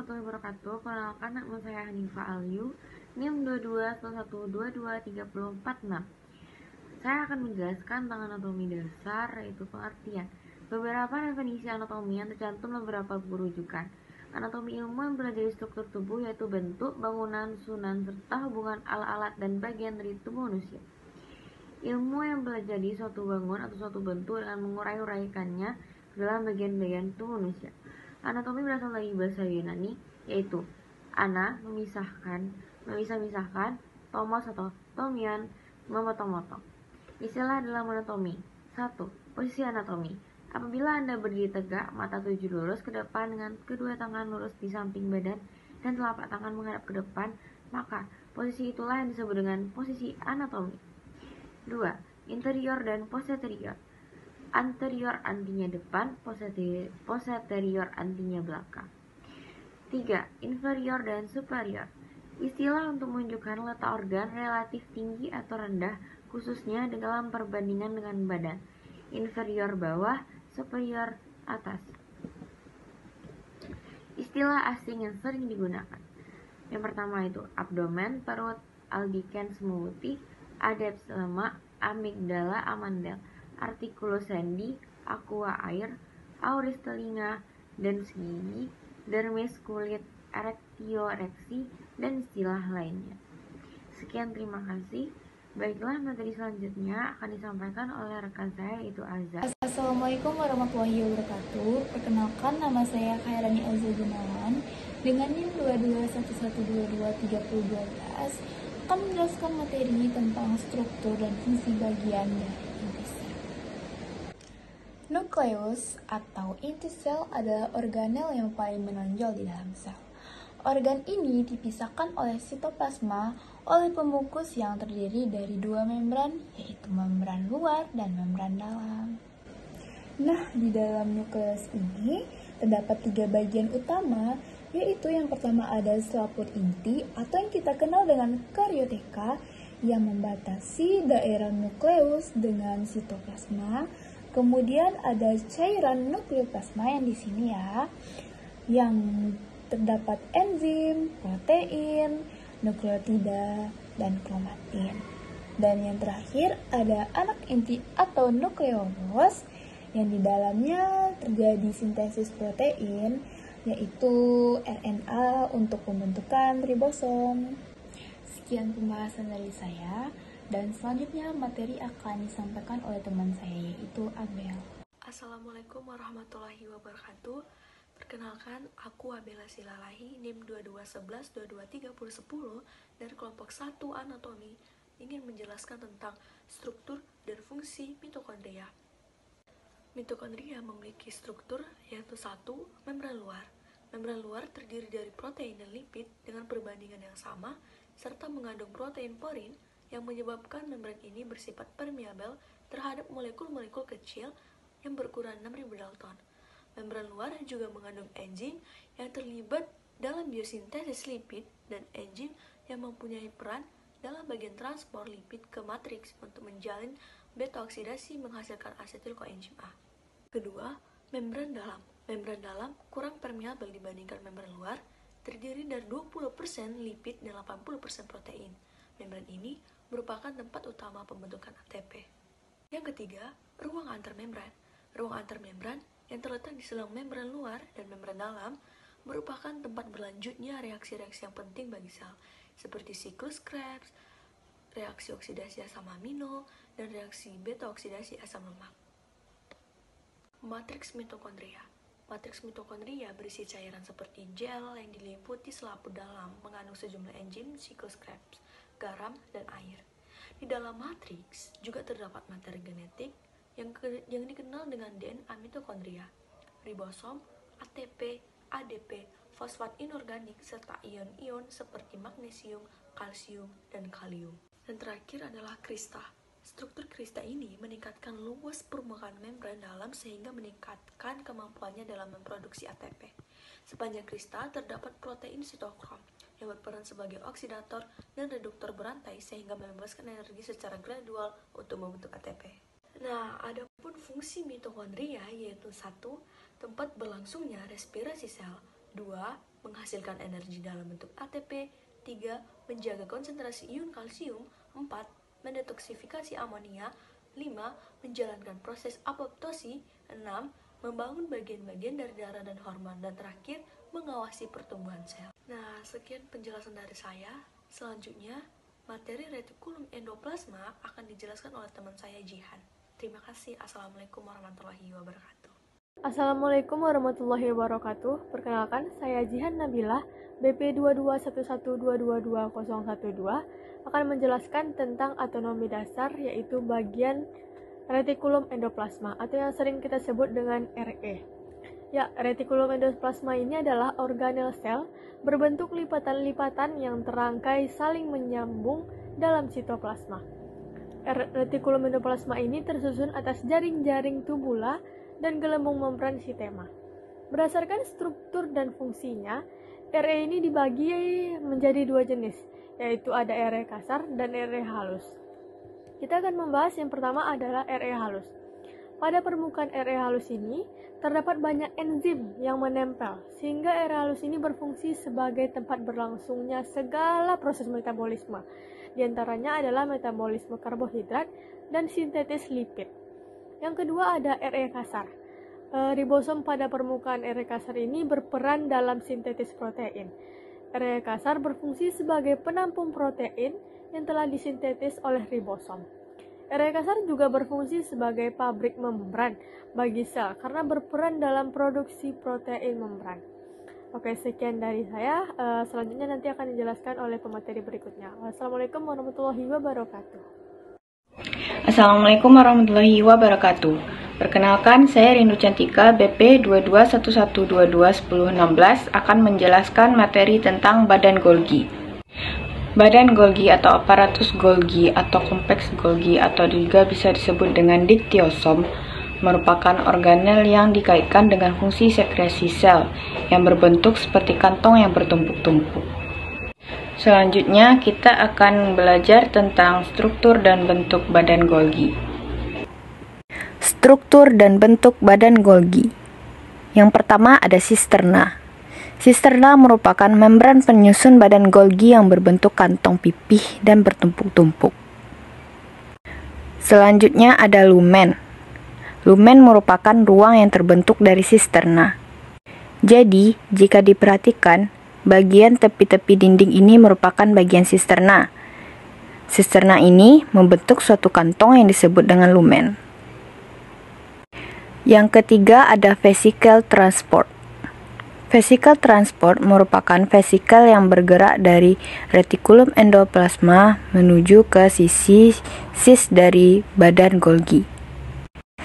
warahmatullahi wabarakatuh. Perkenalkan, nama saya Hanifa Aliu, NIM 2211223446. Saya akan menjelaskan tentang anatomi dasar, yaitu pengertian. Beberapa definisi anatomi yang tercantum dalam beberapa buku rujukan. Anatomi ilmu yang mempelajari struktur tubuh, yaitu bentuk, bangunan, susunan, serta hubungan alat-alat dan bagian dari tubuh manusia. Ilmu yang mempelajari suatu bangun atau suatu bentuk dengan mengurai-uraikannya ke dalam bagian-bagian tubuh manusia. Anatomi berasal dari bahasa Yunani, yaitu ana, memisah-misahkan, tomos atau tomian, memotong-motong. Istilah dalam anatomi. 1. Posisi anatomi. Apabila Anda berdiri tegak, mata tuju lurus ke depan dengan kedua tangan lurus di samping badan dan telapak tangan menghadap ke depan, maka posisi itulah yang disebut dengan posisi anatomi. 2. Interior dan posterior. Anterior artinya depan, posterior artinya belakang. 3. Inferior dan superior. Istilah untuk menunjukkan letak organ relatif tinggi atau rendah, khususnya dalam perbandingan dengan badan. Inferior bawah, superior atas. Istilah asing yang sering digunakan. Yang pertama itu abdomen, perut, albicans memutih, adepts lemak, amigdala amandel, articulus sendi, aqua air, auris telinga, dens gigi, dermis kulit, erectio ereksi, dan istilah lainnya. Sekian, terima kasih. Baiklah, materi selanjutnya akan disampaikan oleh rekan saya, yaitu Azza. Assalamualaikum warahmatullahi wabarakatuh. Perkenalkan, nama saya Khairani Azza Gunawan dengan NIM 2211223012 akan menjelaskan materi tentang struktur dan fungsi bagian dari inti sel. Nukleus atau inti sel adalah organel yang paling menonjol di dalam sel. Organ ini dipisahkan oleh sitoplasma oleh pembungkus yang terdiri dari dua membran, yaitu membran luar dan membran dalam. Nah, di dalam nukleus ini terdapat 3 bagian utama, yaitu yang pertama ada selaput inti atau yang kita kenal dengan karioteka yang membatasi daerah nukleus dengan sitoplasma. Kemudian ada cairan nukleoplasma yang di sini ya, yang terdapat enzim, protein, nukleotida, dan kromatin. Dan yang terakhir ada anak inti atau nukleolus yang di dalamnya terjadi sintesis protein, yaitu RNA untuk pembentukan ribosom. Sekian pembahasan dari saya, dan selanjutnya materi akan disampaikan oleh teman saya, yaitu Abel. Assalamualaikum warahmatullahi wabarakatuh. Perkenalkan, aku Abela Silalahi, NIM 2211223010 dari kelompok 1 anatomi, ingin menjelaskan tentang struktur dan fungsi mitokondria. Mitokondria memiliki struktur yaitu 1. Membran luar. Membran luar terdiri dari protein dan lipid dengan perbandingan yang sama, serta mengandung protein porin yang menyebabkan membran ini bersifat permeabel terhadap molekul-molekul kecil yang berukuran 6000 Dalton. Membran luar juga mengandung enzim yang terlibat dalam biosintesis lipid dan enzim yang mempunyai peran dalam bagian transport lipid ke matriks untuk menjalin beta oksidasi menghasilkan asetil koenzim A. Kedua, membran dalam. Membran dalam kurang permeabel dibandingkan membran luar, terdiri dari 20% lipid dan 80% protein. Membran ini merupakan tempat utama pembentukan ATP. Yang ketiga, ruang antarmembran. Ruang antarmembran yang terletak di selang membran luar dan membran dalam merupakan tempat berlanjutnya reaksi-reaksi yang penting bagi sel, seperti siklus Krebs, reaksi oksidasi asam amino, dan reaksi beta oksidasi asam lemak. Matriks mitokondria. Matriks mitokondria berisi cairan seperti gel yang diliputi selaput dalam, mengandung sejumlah enzim, siklus Krebs, garam, dan air. Di dalam matriks juga terdapat materi genetik yang dikenal dengan DNA mitokondria, ribosom, ATP, ADP, fosfat inorganik, serta ion-ion seperti magnesium, kalsium, dan kalium. Dan terakhir adalah krista. Struktur krista ini meningkatkan luas permukaan membran dalam sehingga meningkatkan kemampuannya dalam memproduksi ATP. Sepanjang krista terdapat protein sitokrom yang berperan sebagai oksidator dan reduktor berantai sehingga membebaskan energi secara gradual untuk membentuk ATP. Nah, adapun fungsi mitokondria yaitu 1. Tempat berlangsungnya respirasi sel, 2. menghasilkan energi dalam bentuk ATP. 3. Menjaga konsentrasi ion kalsium. 4. Mendetoksifikasi amonia. 5. Menjalankan proses apoptosi. 6. Membangun bagian-bagian dari darah dan hormon. Dan terakhir, mengawasi pertumbuhan sel. Nah, sekian penjelasan dari saya. Selanjutnya, materi retikulum endoplasma akan dijelaskan oleh teman saya Jihan. Terima kasih. Assalamualaikum warahmatullahi wabarakatuh. Assalamualaikum warahmatullahi wabarakatuh. Perkenalkan, saya Jihan Nabilah, BP 22112222012, akan menjelaskan tentang autonomi dasar, yaitu bagian retikulum endoplasma atau yang sering kita sebut dengan RE. Ya, retikulum endoplasma ini adalah organel sel berbentuk lipatan-lipatan yang terangkai saling menyambung dalam sitoplasma. Retikulum endoplasma ini tersusun atas jaring-jaring tubula dan gelembung membran sitema. Berdasarkan struktur dan fungsinya, RE ini dibagi menjadi dua jenis, yaitu ada RE kasar dan RE halus. Kita akan membahas yang pertama adalah RE halus. Pada permukaan RE halus ini, terdapat banyak enzim yang menempel, sehingga RE halus ini berfungsi sebagai tempat berlangsungnya segala proses metabolisme. Di antaranya adalah metabolisme karbohidrat dan sintetis lipid. Yang kedua ada RE kasar. Ribosom pada permukaan RE kasar ini berperan dalam sintetis protein. RE kasar berfungsi sebagai penampung protein yang telah disintetis oleh ribosom. RE kasar juga berfungsi sebagai pabrik membran bagi sel karena berperan dalam produksi protein membran. Oke, sekian dari saya. Selanjutnya nanti akan dijelaskan oleh pemateri berikutnya. Wassalamualaikum warahmatullahi wabarakatuh. Assalamualaikum warahmatullahi wabarakatuh. Perkenalkan, saya Rindu Cantika, BP 2211221016 akan menjelaskan materi tentang badan Golgi. Badan Golgi atau aparatus Golgi atau kompleks Golgi atau juga bisa disebut dengan diktiosom merupakan organel yang dikaitkan dengan fungsi sekresi sel yang berbentuk seperti kantong yang bertumpuk-tumpuk. Selanjutnya kita akan belajar tentang struktur dan bentuk badan Golgi. Struktur dan bentuk badan Golgi. Yang pertama ada sisterna. Sisterna merupakan membran penyusun badan Golgi yang berbentuk kantong pipih dan bertumpuk-tumpuk. Selanjutnya ada lumen. Lumen merupakan ruang yang terbentuk dari sisterna. Jadi, jika diperhatikan, bagian tepi-tepi dinding ini merupakan bagian sisterna. Sisterna ini membentuk suatu kantong yang disebut dengan lumen. Yang ketiga ada vesicle transport. Vesicle transport merupakan vesikel yang bergerak dari retikulum endoplasma menuju ke sisi sis dari badan Golgi.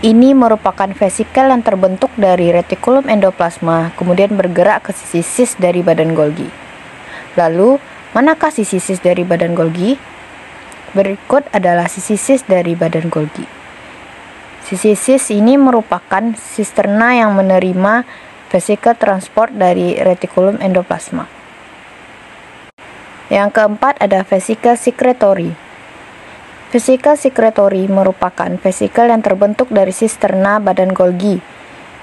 Ini merupakan vesikel yang terbentuk dari retikulum endoplasma, kemudian bergerak ke sisi sis dari badan Golgi. Lalu, manakah sisi sis dari badan Golgi? Berikut adalah sisi sis dari badan Golgi. Sisi sis ini merupakan sisterna yang menerima vesicle transport dari retikulum endoplasma. Yang keempat ada vesicle secretory. Vesicle secretory merupakan vesikel yang terbentuk dari sisterna badan Golgi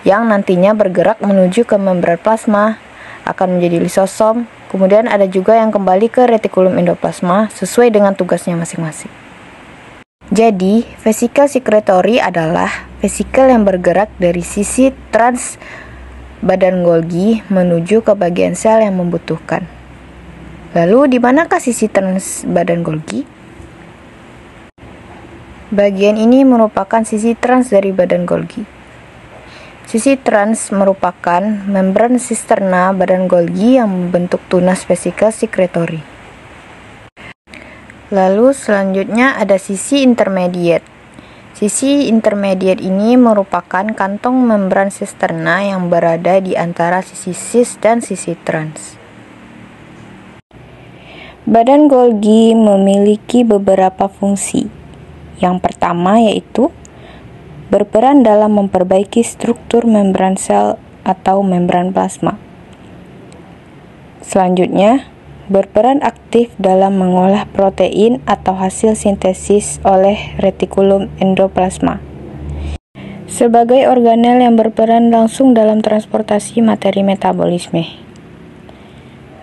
yang nantinya bergerak menuju ke membran plasma, akan menjadi lisosom, kemudian ada juga yang kembali ke retikulum endoplasma sesuai dengan tugasnya masing-masing. Jadi, vesicle secretory adalah vesikel yang bergerak dari sisi trans badan Golgi menuju ke bagian sel yang membutuhkan. Lalu, di manakah sisi trans badan Golgi? Bagian ini merupakan sisi trans dari badan Golgi. Sisi trans merupakan membran sisterna badan Golgi yang membentuk tunas vesicle secretory. Lalu selanjutnya ada sisi intermediate. Sisi intermediate ini merupakan kantong membran sisterna yang berada di antara sisi cis dan sisi trans. Badan Golgi memiliki beberapa fungsi. Yang pertama yaitu berperan dalam memperbaiki struktur membran sel atau membran plasma. Selanjutnya, berperan aktif dalam mengolah protein atau hasil sintesis oleh retikulum endoplasma. Sebagai organel yang berperan langsung dalam transportasi materi metabolisme.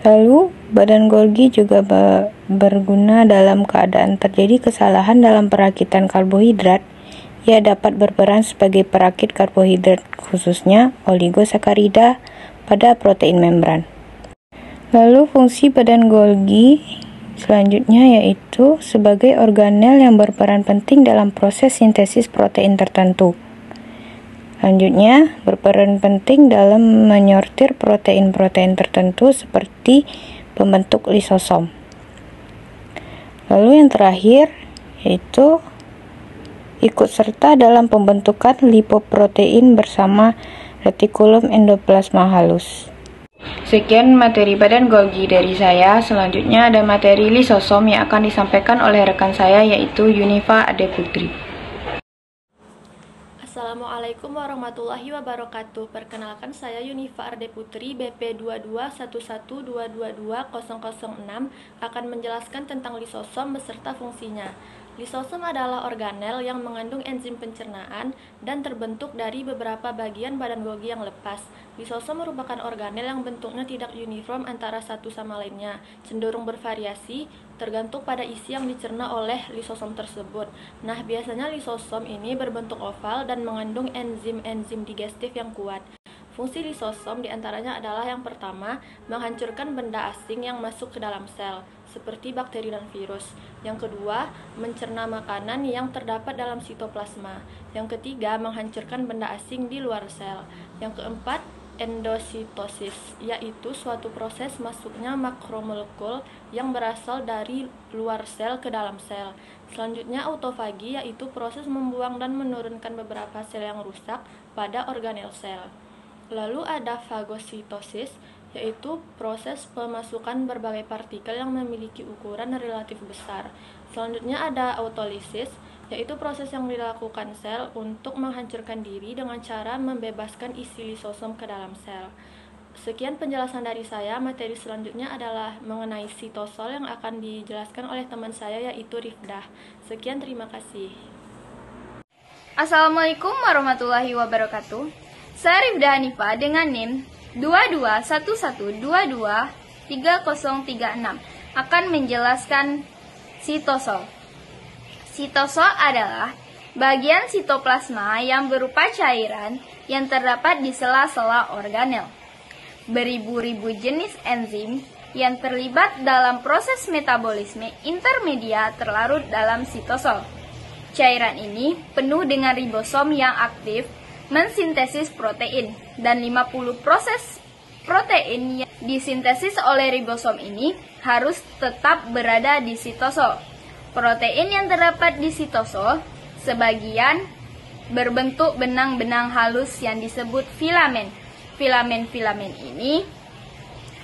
Lalu, badan Golgi juga berguna dalam keadaan terjadi kesalahan dalam perakitan karbohidrat. Ia dapat berperan sebagai perakit karbohidrat, khususnya oligosakarida pada protein membran. Lalu, fungsi badan Golgi selanjutnya yaitu sebagai organel yang berperan penting dalam proses sintesis protein tertentu. Selanjutnya, berperan penting dalam menyortir protein-protein tertentu seperti pembentuk lisosom. Lalu yang terakhir yaitu ikut serta dalam pembentukan lipoprotein bersama retikulum endoplasma halus. Sekian materi badan Golgi dari saya. Selanjutnya ada materi lisosom yang akan disampaikan oleh rekan saya yaitu Yunifa Ade Putri. Assalamualaikum warahmatullahi wabarakatuh. Perkenalkan, saya Yunifa Arde Putri, BP 22112220006, akan menjelaskan tentang lisosom beserta fungsinya. Lisosom adalah organel yang mengandung enzim pencernaan dan terbentuk dari beberapa bagian badan Golgi yang lepas. Lisosom merupakan organel yang bentuknya tidak uniform antara satu sama lainnya, cenderung bervariasi tergantung pada isi yang dicerna oleh lisosom tersebut. Nah, biasanya lisosom ini berbentuk oval dan mengandung enzim-enzim digestif yang kuat. Fungsi lisosom diantaranya adalah yang pertama, menghancurkan benda asing yang masuk ke dalam sel, seperti bakteri dan virus. Yang kedua, mencerna makanan yang terdapat dalam sitoplasma. Yang ketiga, menghancurkan benda asing di luar sel. Yang keempat, endositosis, yaitu suatu proses masuknya makromolekul yang berasal dari luar sel ke dalam sel. Selanjutnya, autofagi, yaitu proses membuang dan menurunkan beberapa sel yang rusak pada organel sel. Lalu ada fagositosis, yaitu proses pemasukan berbagai partikel yang memiliki ukuran relatif besar. Selanjutnya ada autolisis, yaitu proses yang dilakukan sel untuk menghancurkan diri dengan cara membebaskan isi lisosom ke dalam sel. Sekian penjelasan dari saya. Materi selanjutnya adalah mengenai sitosol yang akan dijelaskan oleh teman saya yaitu Rifdah. Sekian, terima kasih. Assalamualaikum warahmatullahi wabarakatuh. Saya Rifdah Hanifa dengan NIM 2211223036 akan menjelaskan sitosol. Sitosol adalah bagian sitoplasma yang berupa cairan yang terdapat di sela-sela organel. Beribu-ribu jenis enzim yang terlibat dalam proses metabolisme intermedia terlarut dalam sitosol. Cairan ini penuh dengan ribosom yang aktif mensintesis protein, dan 50 proses protein yang disintesis oleh ribosom ini harus tetap berada di sitosol. Protein yang terdapat di sitosol sebagian berbentuk benang-benang halus yang disebut filamen. Filamen-filamen ini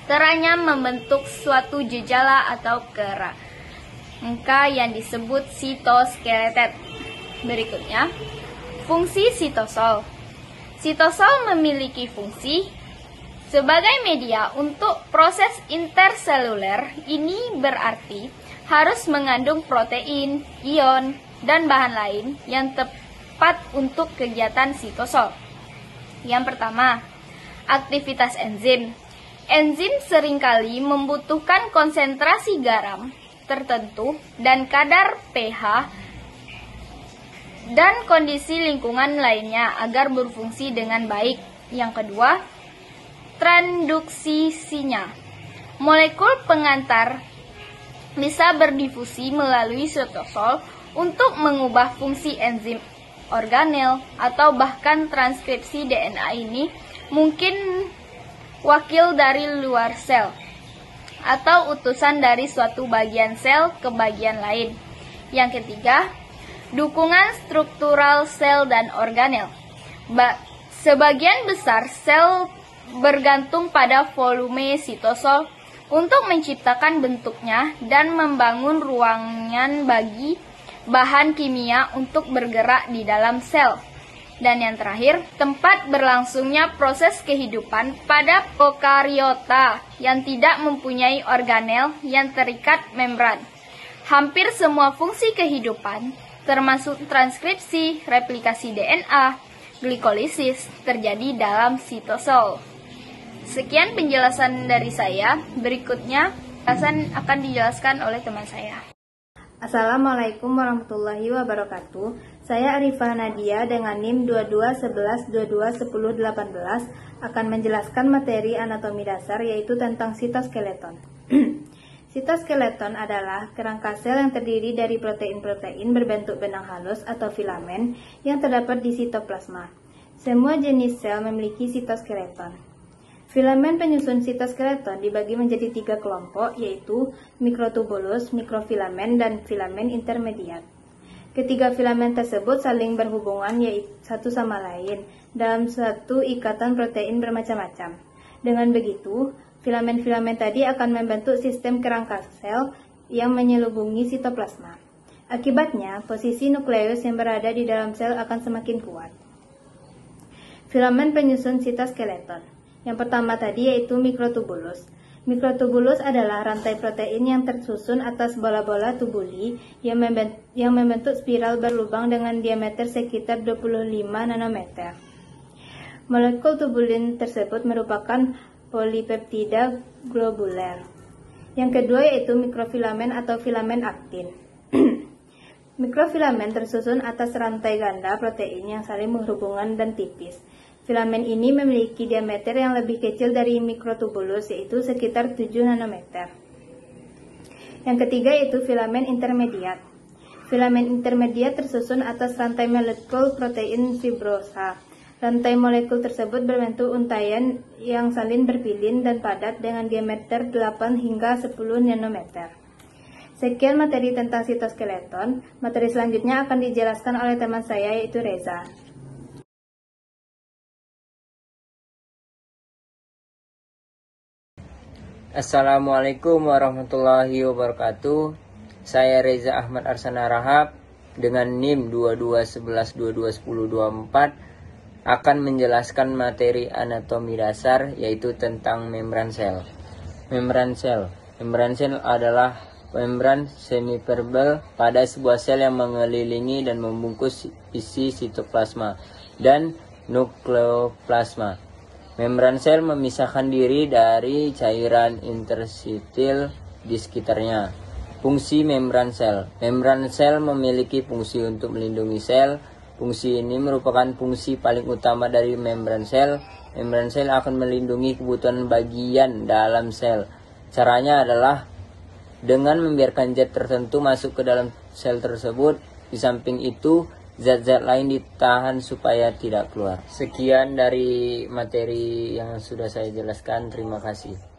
teranyam membentuk suatu jejala atau kerangka yang disebut sitoskeleton. Berikutnya, fungsi sitosol. Sitosol memiliki fungsi sebagai media untuk proses interseluler. Ini berarti harus mengandung protein, ion, dan bahan lain yang tepat untuk kegiatan sitosol. Yang pertama, aktivitas enzim. Enzim seringkali membutuhkan konsentrasi garam tertentu dan kadar pH dan kondisi lingkungan lainnya agar berfungsi dengan baik. Yang kedua, transduksisinya. Molekul pengantar bisa berdifusi melalui sitosol untuk mengubah fungsi enzim organel atau bahkan transkripsi DNA ini mungkin wakil dari luar sel atau utusan dari suatu bagian sel ke bagian lain. Yang ketiga, dukungan struktural sel dan organel. Sebagian besar sel bergantung pada volume sitosol untuk menciptakan bentuknya dan membangun ruangan bagi bahan kimia untuk bergerak di dalam sel. Dan yang terakhir, tempat berlangsungnya proses kehidupan pada prokariota yang tidak mempunyai organel yang terikat membran. Hampir semua fungsi kehidupan termasuk transkripsi, replikasi DNA, glikolisis terjadi dalam sitosol. Sekian penjelasan dari saya. Berikutnya, penjelasan akan dijelaskan oleh teman saya. Assalamualaikum warahmatullahi wabarakatuh. Saya Arifah Nadia dengan NIM 2211221018 akan menjelaskan materi anatomi dasar yaitu tentang sitoskeleton. Sitoskeleton adalah kerangka sel yang terdiri dari protein-protein berbentuk benang halus atau filamen yang terdapat di sitoplasma. Semua jenis sel memiliki sitoskeleton. Filamen penyusun sitoskeleton dibagi menjadi 3 kelompok, yaitu mikrotubulus, mikrofilamen, dan filamen intermediat. Ketiga filamen tersebut saling berhubungan yaitu satu sama lain dalam suatu ikatan protein bermacam-macam. Dengan begitu, filamen-filamen tadi akan membentuk sistem kerangka sel yang menyelubungi sitoplasma. Akibatnya, posisi nukleus yang berada di dalam sel akan semakin kuat. Filamen penyusun sitoskeleton. Yang pertama tadi yaitu mikrotubulus. Mikrotubulus adalah rantai protein yang tersusun atas bola-bola tubuli yang membentuk spiral berlubang dengan diameter sekitar 25 nanometer. Molekul tubulin tersebut merupakan polipeptida globuler. Yang kedua yaitu mikrofilamen atau filamen aktin. Mikrofilamen tersusun atas rantai ganda protein yang saling berhubungan dan tipis. Filamen ini memiliki diameter yang lebih kecil dari mikrotubulus, yaitu sekitar 7 nanometer. Yang ketiga yaitu filamen intermediat. Filamen intermediat tersusun atas rantai molekul protein fibrosa. Rantai molekul tersebut berbentuk untaian yang saling berpilin dan padat dengan diameter 8 hingga 10 nanometer. Sekian materi tentang sitoskeleton. Materi selanjutnya akan dijelaskan oleh teman saya yaitu Reza. Assalamualaikum warahmatullahi wabarakatuh. Saya Reza Ahmad Arsana Rahab dengan NIM 2211221024 akan menjelaskan materi anatomi dasar yaitu tentang membran sel. Membran sel adalah membran semipermeabel pada sebuah sel yang mengelilingi dan membungkus isi sitoplasma dan nukleoplasma. Membran sel memisahkan diri dari cairan interstitil di sekitarnya. Fungsi membran sel. Membran sel memiliki fungsi untuk melindungi sel. Fungsi ini merupakan fungsi paling utama dari membran sel. Membran sel akan melindungi kebutuhan bagian dalam sel. Caranya adalah dengan membiarkan zat tertentu masuk ke dalam sel tersebut. Di samping itu, zat-zat lain ditahan supaya tidak keluar. Sekian dari materi yang sudah saya jelaskan. Terima kasih.